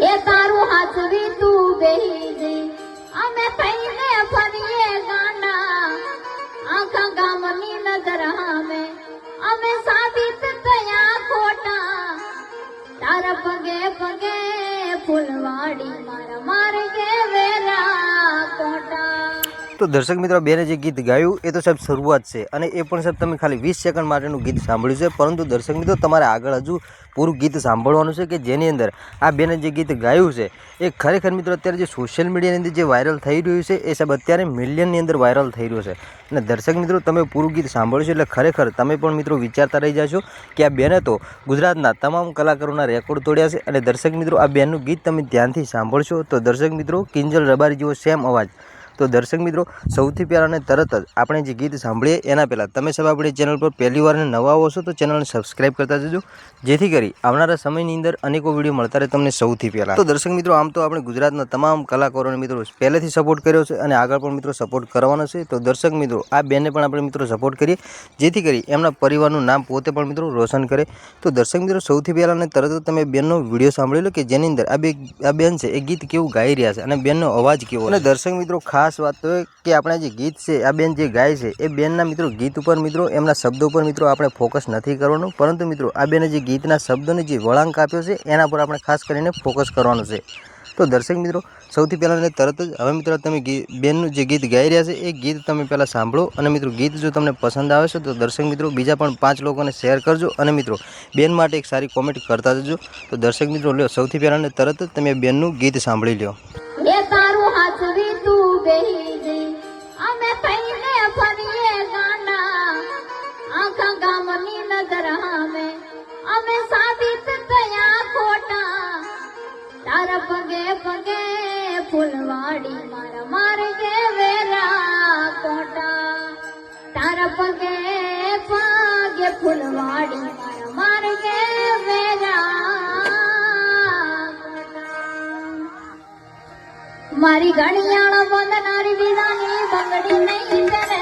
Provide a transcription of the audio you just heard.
એ તારું હાથવી તું બેહી અમે થઈને ફરીએ ગાંડા આખા ગામની નજર હામે અમે સાબિત થયા ખોટા તારા પગે પગે ફૂલવાડી મારા માર્ગે વેરા કોટા। તો દર્શક મિત્રો બેને જે ગીત ગાયું એ તો સાહેબ શરૂઆત છે અને એ પણ સાહેબ તમે ખાલી 20 સેકન્ડ માટેનું ગીત સાંભળ્યું છે, પરંતુ દર્શક મિત્રો તમારે આગળ હજુ પૂરું ગીત સાંભળવાનું છે કે જેની અંદર આ બેને જે ગીત ગાયું છે એ ખરેખર મિત્રો અત્યારે જે સોશિયલ મીડિયાની અંદર જે વાયરલ થઈ રહ્યું છે એ સાહેબ અત્યારે મિલિયનની અંદર વાયરલ થઈ રહ્યું છે। અને દર્શક મિત્રો તમે પૂરું ગીત સાંભળશો એટલે ખરેખર તમે પણ મિત્રો વિચારતા રહી જશો કે આ બેને તો ગુજરાતના તમામ કલાકારોના રેકોર્ડ તોડ્યા છે। અને દર્શક મિત્રો આ બેનનું ગીત તમે ધ્યાનથી સાંભળશો તો દર્શક મિત્રો કિંજલ રબારી જેવો સેમ અવાજ। તો દર્શક મિત્રો સૌથી પહેલાં અને તરત જ આપણે જે ગીત સાંભળીએ એના પહેલાં તમે સબ આપણી ચેનલ પર પહેલી વાર નવા આવો છો તો ચેનલને સબસ્ક્રાઈબ કરતા જજો, જેથી કરી આવનારા સમયની અંદર અનેકો વિડીયો મળતા રહે તમને સૌથી પહેલાં। તો દર્શક મિત્રો આમ તો આપણે ગુજરાતના તમામ કલાકારોને મિત્રો પહેલેથી સપોર્ટ કર્યો છે અને આગળ પણ મિત્રો સપોર્ટ કરવાનો છે। તો દર્શક મિત્રો આ બેનને પણ આપણે મિત્રો સપોર્ટ કરીએ, જેથી કરી એમના પરિવારનું નામ પોતે પણ મિત્રો રોશન કરે। તો દર્શક મિત્રો સૌથી પહેલાં અને તરત જ તમે બેનનો વિડીયો સાંભળી લો કે જેની અંદર આ બેન છે એ ગીત કેવું ગાઈ રહ્યા છે અને બેનનો અવાજ કેવો। અને દર્શક મિત્રો ખાસ વાત તો કે આપણા જે ગીત છે આ બેન જે ગાય છે એ બેનના મિત્રો ગીત ઉપર મિત્રો એમના શબ્દો પર મિત્રો આપણે ફોકસ નથી કરવાનું, પરંતુ મિત્રો આ બેને જે ગીતના શબ્દોને જે વળાંક આપ્યો છે એના પર આપણે ખાસ કરીને ફોકસ કરવાનું છે। તો દર્શક મિત્રો સૌથી પહેલાં અને તરત જ હવે મિત્રો તમે બેનનું જે ગીત ગાઈ રહ્યા છે એ ગીત તમે પહેલાં સાંભળો અને મિત્રો ગીત જો તમને પસંદ આવે છે તો દર્શક મિત્રો બીજા પણ 5 લોકોને શેર કરજો અને મિત્રો બેન માટે એક સારી કોમેન્ટ કરતા જજો। તો દર્શક મિત્રો લ્યો સૌથી પહેલાં અને તરત જ તમે બેનનું ગીત સાંભળી લ્યો। એ તારું હાથવી તું બેહી અમે થઈને ફરીએ ગાંડા આખા ગામની નજર હામે અમે સાબિત થયા ખોટા તારા પગે પગે ફૂલવાડી મારા માર્ગે વેરા કોટા તારા પગે પગે ફૂલવાડી મારા માર્ગે વેરા મારી ઘડિયાળ બંધનારી વિદાની બંગડી નહીં કરે